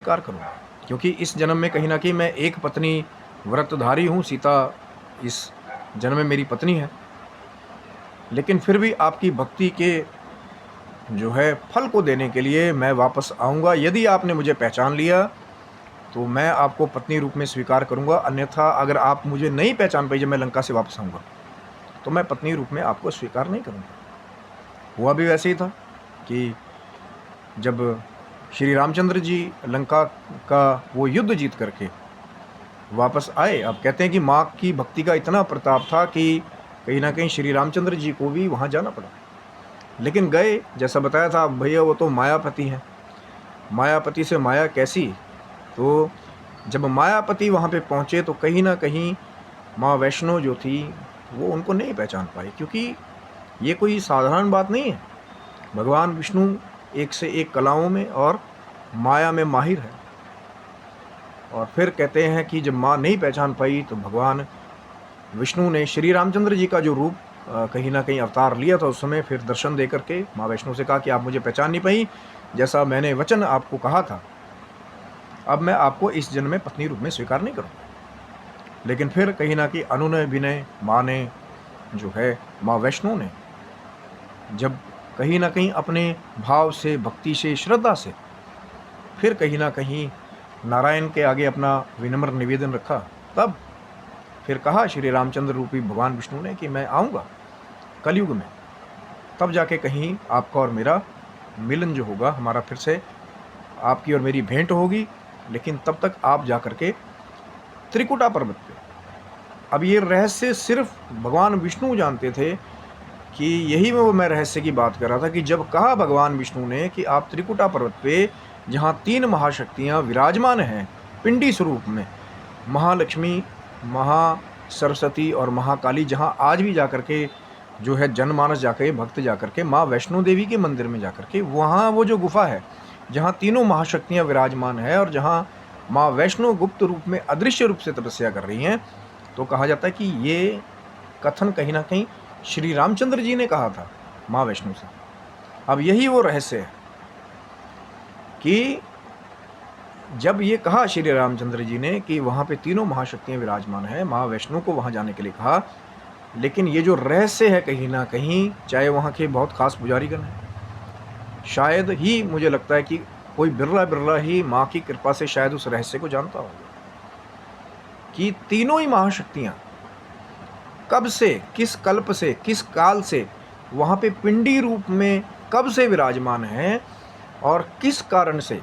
स्वीकार करूँगा, क्योंकि इस जन्म में कहीं न कहीं मैं एक पत्नी व्रतधारी हूँ, सीता इस जन्म में मेरी पत्नी है। लेकिन फिर भी आपकी भक्ति के जो है फल को देने के लिए मैं वापस आऊँगा। यदि आपने मुझे पहचान लिया तो मैं आपको पत्नी रूप में स्वीकार करूँगा, अन्यथा अगर आप मुझे नहीं पहचान पाई जब मैं लंका से वापस आऊँगा, तो मैं पत्नी रूप में आपको स्वीकार नहीं करूँगा। हुआ भी वैसे ही था कि जब श्री रामचंद्र जी लंका का वो युद्ध जीत करके वापस आए, अब कहते हैं कि माँ की भक्ति का इतना प्रताप था कि कहीं न कहीं श्री रामचंद्र जी को भी वहाँ जाना पड़ा। लेकिन गए, जैसा बताया था भैया, वो तो मायापति हैं। मायापति से माया कैसी? तो जब मायापति वहाँ पे पहुँचे तो कहीं न कहीं माँ वैष्णो जो थी वो उनको नहीं पहचान पाई, क्योंकि ये कोई साधारण बात नहीं है। भगवान विष्णु एक से एक कलाओं में और माया में माहिर है। और फिर कहते हैं कि जब माँ नहीं पहचान पाई तो भगवान विष्णु ने श्री रामचंद्र जी का जो रूप कहीं ना कहीं अवतार लिया था, उस समय फिर दर्शन दे करके माँ वैष्णो से कहा कि आप मुझे पहचान नहीं पाई, जैसा मैंने वचन आपको कहा था, अब मैं आपको इस जन्म में पत्नी रूप में स्वीकार नहीं करूँगा। लेकिन फिर कहीं ना कहीं अनुनय विनय माँ ने जो है, माँ वैष्णो ने जब कहीं ना कहीं अपने भाव से, भक्ति से, श्रद्धा से फिर कहीं ना कहीं नारायण के आगे अपना विनम्र निवेदन रखा, तब फिर कहा श्री रामचंद्र रूपी भगवान विष्णु ने कि मैं आऊँगा कलयुग में, तब जाके कहीं आपका और मेरा मिलन जो होगा, हमारा फिर से आपकी और मेरी भेंट होगी। लेकिन तब तक आप जा कर के त्रिकुटा पर्वत पे, अब ये रहस्य सिर्फ भगवान विष्णु जानते थे कि यही में वो मैं रहस्य की बात कर रहा था कि जब कहा भगवान विष्णु ने कि आप त्रिकुटा पर्वत पे, जहाँ 3 महाशक्तियाँ विराजमान हैं पिंडी स्वरूप में, महालक्ष्मी, महासरस्वती और महाकाली, जहाँ आज भी जाकर के जो है जनमानस जाकर भक्त जाकर के माँ वैष्णो देवी के मंदिर में जाकर के वहाँ वो जो गुफा है जहाँ तीनों महाशक्तियाँ विराजमान है और जहाँ माँ वैष्णो गुप्त रूप में अदृश्य रूप से तपस्या कर रही हैं, तो कहा जाता है कि ये कथन कहीं ना कहीं श्री रामचंद्र जी ने कहा था माँ वैष्णो से। अब यही वो रहस्य है कि जब ये कहा श्री रामचंद्र जी ने कि वहाँ पे तीनों महाशक्तियाँ विराजमान हैं, माँ वैष्णो को वहाँ जाने के लिए कहा, लेकिन ये जो रहस्य है कहीं ना कहीं, चाहे वहाँ के बहुत खास पुजारीगण हैं, शायद ही मुझे लगता है कि कोई बिरला ही माँ की कृपा से शायद उस रहस्य को जानता होगा कि तीनों ही महाशक्तियाँ कब से, किस कल्प से, किस काल से वहाँ पे पिंडी रूप में कब से विराजमान हैं और किस कारण से